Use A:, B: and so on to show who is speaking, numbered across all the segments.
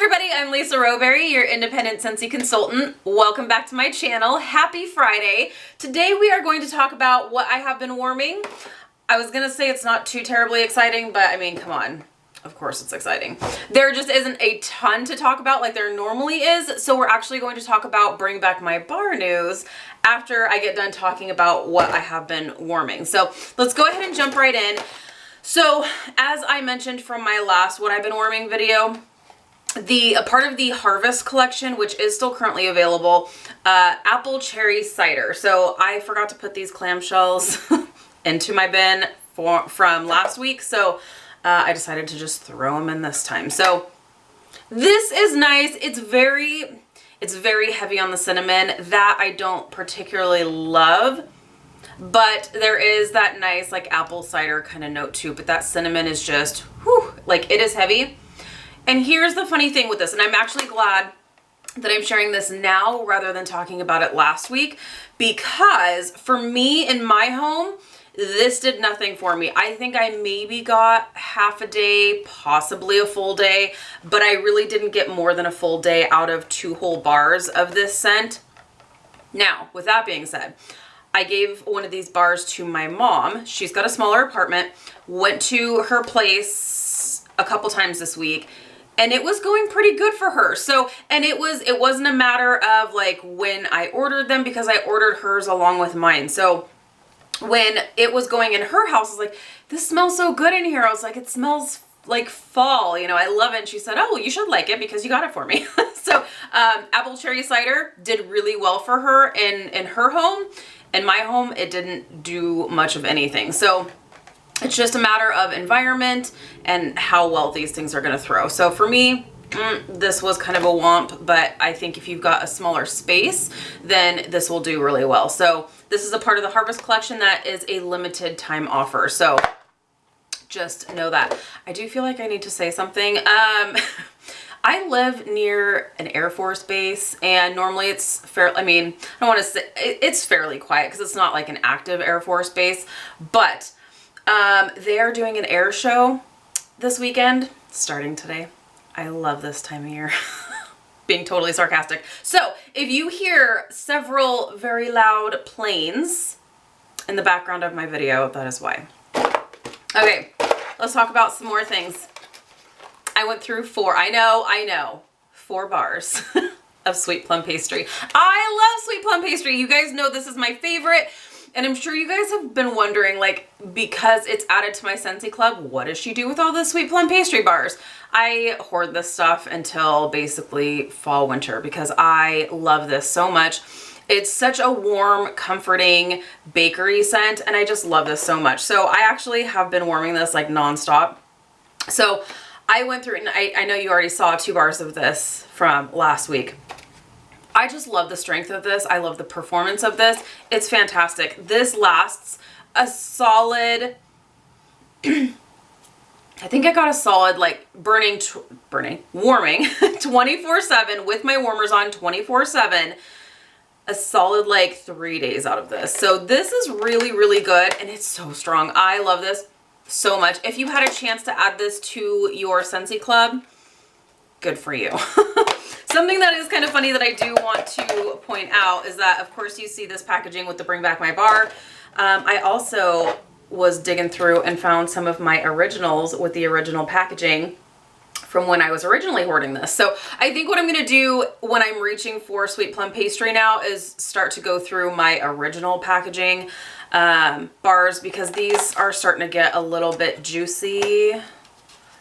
A: everybody, I'm Lisa Rowberry, your independent Scentsy consultant. Welcome back to my channel. Happy Friday. Today we are going to talk about what I have been warming. I was gonna say it's not too terribly exciting, but I mean, come on. Of course it's exciting. There just isn't a ton to talk about like there normally is, so we're actually going to talk about bring back my bar news after I get done talking about what I have been warming. So let's go ahead and jump right in. So as I mentioned from my last what I've been warming video, a part of the Harvest collection, which is still currently available, apple cherry cider. So I forgot to put these clamshells into my bin from last week, so I decided to just throw them in this time. So this is nice. It's very heavy on the cinnamon. That I don't particularly love, but there is that nice like apple cider kind of note too, but that cinnamon is just, whew, like it is heavy. And here's the funny thing with this, and I'm actually glad that I'm sharing this now rather than talking about it last week, because for me in my home, this did nothing for me. I think I maybe got half a day, possibly a full day, but I really didn't get more than a full day out of 2 whole bars of this scent. Now, with that being said, I gave one of these bars to my mom. She's got a smaller apartment, went to her place a couple times this week, and it was going pretty good for her. So, and it wasn't a matter of like when I ordered them, because I ordered hers along with mine. So when it was going in her house, I was like, this smells so good in here. I was like, it smells like fall, you know, I love it. And she said, oh, well, you should like it because you got it for me. So apple cherry cider did really well for her in her home. In my home, it didn't do much of anything. So it's just a matter of environment and how well these things are going to throw. So for me, this was kind of a womp, but I think if you've got a smaller space, then this will do really well. So this is a part of the Harvest collection that is a limited time offer. So just know that. I do feel like I need to say something. I live near an Air Force base, and normally it's fair. I mean, I don't want to say it's fairly quiet because it's not like an active Air Force base, but they are doing an air show this weekend, starting today. I love this time of year. Being totally sarcastic. So if you hear several very loud planes in the background of my video, that is why. Okay, let's talk about some more things. I went through 4 bars of sweet plum pastry. I love sweet plum pastry. You guys know this is my favorite. And I'm sure you guys have been wondering, like, because it's added to my Scentsy Club, what does she do with all the sweet plum pastry bars? I hoard this stuff until basically fall, winter, because I love this so much. It's such a warm, comforting bakery scent, and I just love this so much. So I actually have been warming this like nonstop. So I went through, and I know you already saw 2 bars of this from last week. I just love the strength of this. I love the performance of this. It's fantastic. This lasts a solid, I think I got a solid like warming 24/7 with my warmers on 24/7, a solid like 3 days out of this. So this is really, really good, and it's so strong. I love this so much. If you had a chance to add this to your Scentsy Club, good for you. Something that is kind of funny that I do want to point out is that, of course, you see this packaging with the Bring Back My Bar. I also was digging through and found some of my originals with the original packaging from when I was originally hoarding this. So I think what I'm going to do when I'm reaching for sweet plum pastry now is start to go through my original packaging bars, because these are starting to get a little bit juicy.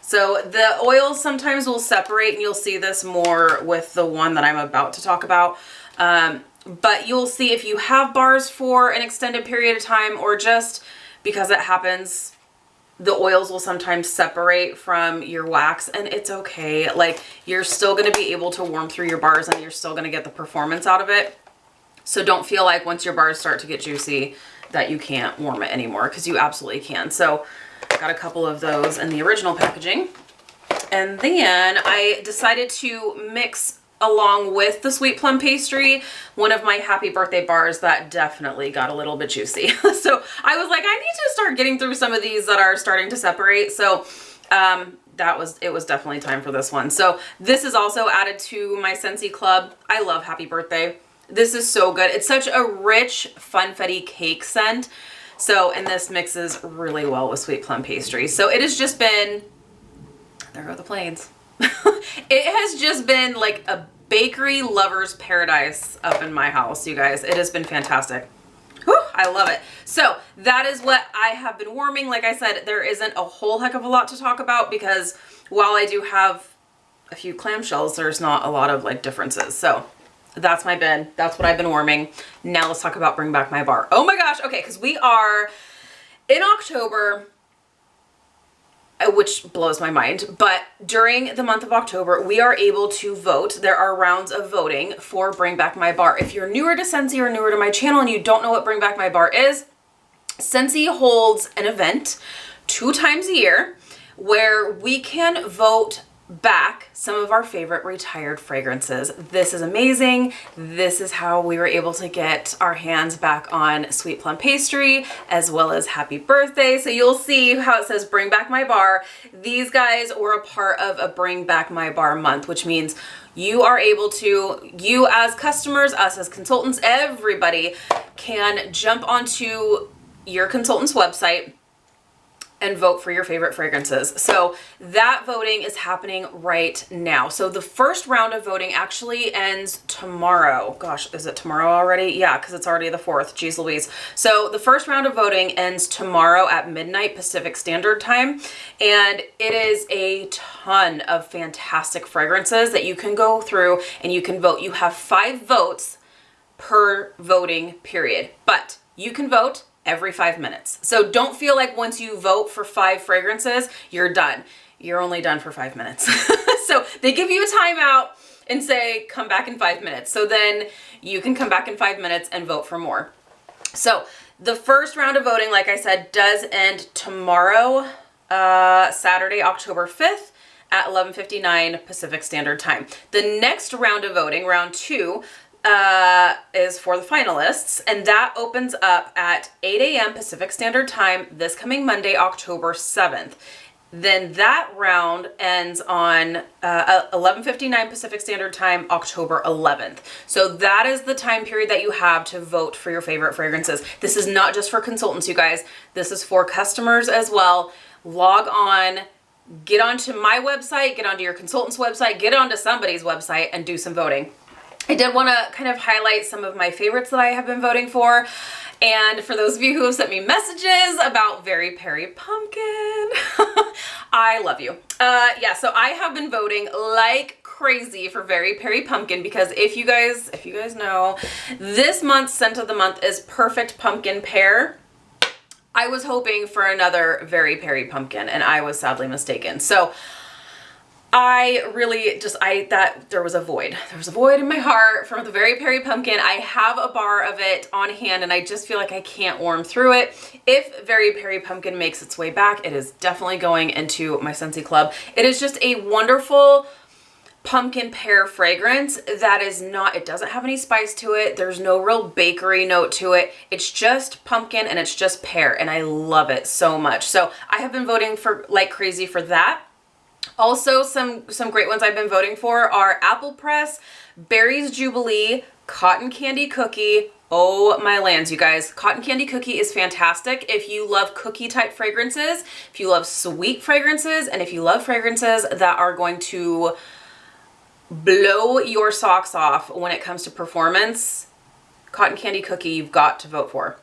A: So the oils sometimes will separate, and you'll see this more with the one that I'm about to talk about. But you'll see if you have bars for an extended period of time, or just because it happens, the oils will sometimes separate from your wax, and it's okay. Like, you're still going to be able to warm through your bars, and you're still going to get the performance out of it. So don't feel like once your bars start to get juicy that you can't warm it anymore, because you absolutely can. So got a couple of those in the original packaging. And then I decided to mix along with the sweet plum pastry one of my happy birthday bars that definitely got a little bit juicy. So I was like, I need to start getting through some of these that are starting to separate. So it was definitely time for this one. So this is also added to my Scentsy club. I love Happy Birthday. This is so good. It's such a rich funfetti cake scent. So, and this mixes really well with sweet plum pastry. So it has just been, there go the planes. It has just been like a bakery lover's paradise up in my house, you guys. It has been fantastic. Whew, I love it. So that is what I have been warming. Like I said, there isn't a whole heck of a lot to talk about because while I do have a few clamshells, there's not a lot of like differences. So that's my bin. That's what I've been warming. Now let's talk about Bring Back My Bar. Oh my gosh. Okay. Cause we are in October, which blows my mind, but during the month of October, we are able to vote. There are rounds of voting for Bring Back My Bar. If you're newer to Scentsy or newer to my channel and you don't know what Bring Back My Bar is, Scentsy holds an event 2 times a year where we can vote back some of our favorite retired fragrances. This is amazing. This is how we were able to get our hands back on Sweet Plum Pastry as well as Happy Birthday. So you'll see how it says Bring Back My Bar. These guys were a part of a Bring Back My Bar month, which means you are able to, you as customers, us as consultants, everybody can jump onto your consultant's website and vote for your favorite fragrances. So that voting is happening right now. So the first round of voting actually ends tomorrow. Gosh, is it tomorrow already? Yeah, because it's already the 4th. Jeez Louise. So the first round of voting ends tomorrow at midnight Pacific Standard Time. And it is a ton of fantastic fragrances that you can go through and you can vote. You have 5 votes per voting period, but you can vote every 5 minutes. So don't feel like once you vote for 5 fragrances, you're done. You're only done for 5 minutes. So they give you a timeout and say, come back in 5 minutes. So then you can come back in 5 minutes and vote for more. So the first round of voting, like I said, does end tomorrow, Saturday, October 5th at 11:59 Pacific Standard Time. The next round of voting, round 2, is for the finalists, and that opens up at 8 a.m. Pacific Standard Time this coming Monday, October 7th. Then that round ends on 11:59 Pacific Standard Time, October 11th. So that is the time period that you have to vote for your favorite fragrances. This is not just for consultants, you guys. This is for customers as well. Log on, get onto my website, get onto your consultant's website, get onto somebody's website and do some voting. I did want to kind of highlight some of my favorites that I have been voting for. And for those of you who have sent me messages about Very Peri Pumpkin, I love you. Yeah, so I have been voting like crazy for Very Peri Pumpkin because if you guys know, this month's scent of the month is Perfect Pumpkin Pear. I was hoping for another Very Peri Pumpkin and I was sadly mistaken. So I really just, there was a void. There was a void in my heart from the Very Peri Pumpkin. I have a bar of it on hand and I just feel like I can't warm through it. If Very Peri Pumpkin makes its way back, it is definitely going into my Scentsy Club. It is just a wonderful pumpkin pear fragrance that is not, it doesn't have any spice to it. There's no real bakery note to it. It's just pumpkin and it's just pear and I love it so much. So I have been voting for like crazy for that. Also, some great ones I've been voting for are Apple Press, Berries Jubilee, Cotton Candy Cookie. Oh my lands, you guys. Cotton Candy Cookie is fantastic if you love cookie type fragrances, if you love sweet fragrances, and if you love fragrances that are going to blow your socks off when it comes to performance. Cotton Candy Cookie you've got to vote for.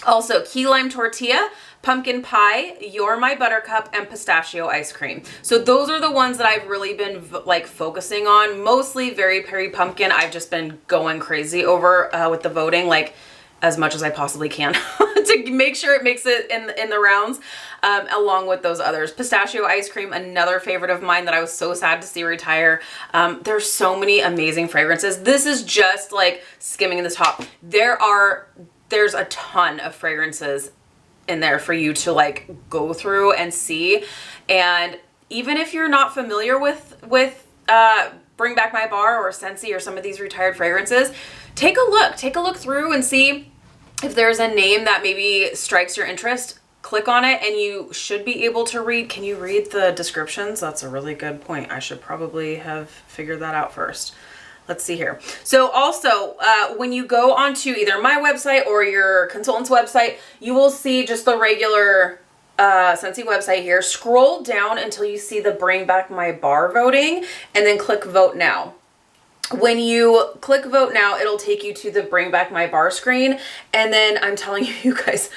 A: Also, Key Lime Tortilla, Pumpkin Pie, You're My Buttercup, and Pistachio Ice Cream. So those are the ones that I've really been like focusing on. Mostly Very Peri Pumpkin. I've just been going crazy over with the voting, like as much as I possibly can to make sure it makes it in the rounds, along with those others. Pistachio Ice Cream, another favorite of mine that I was so sad to see retire. There's so many amazing fragrances. This is just like skimming the top. There's a ton of fragrances in there for you to like go through and see. And even if you're not familiar with Bring Back My Bar or Scentsy or some of these retired fragrances, take a look through and see if there's a name that maybe strikes your interest. click on it and you should be able to read. Can you read the descriptions? That's a really good point. I should probably have figured that out first. Let's see here. So also, when you go onto either my website or your consultant's website, you will see just the regular Scentsy website here. Scroll down until you see the Bring Back My Bar voting, and then click Vote Now. When you click Vote Now, it'll take you to the Bring Back My Bar screen, and then I'm telling you guys,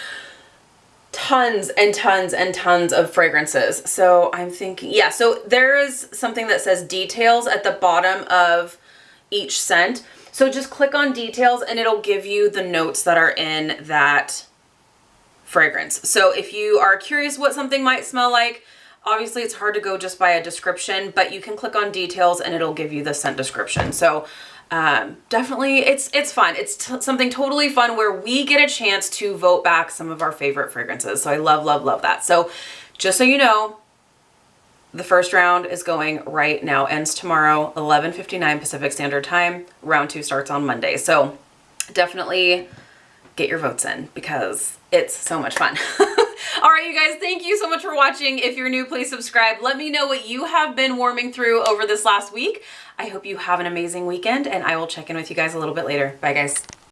A: tons and tons and tons of fragrances. So I'm thinking, yeah, so there is something that says details at the bottom of each scent. So just click on details and it'll give you the notes that are in that fragrance. So if you are curious what something might smell like, obviously it's hard to go just by a description, but you can click on details and it'll give you the scent description. So definitely it's fun. It's something totally fun where we get a chance to vote back some of our favorite fragrances. So I love, love, love that. So just so you know, the first round is going right now, ends tomorrow, 11:59 Pacific Standard Time. Round 2 starts on Monday. So definitely get your votes in because it's so much fun. All right, you guys, thank you so much for watching. If you're new, please subscribe. Let me know what you have been warming through over this last week. I hope you have an amazing weekend, and I will check in with you guys a little bit later. Bye, guys.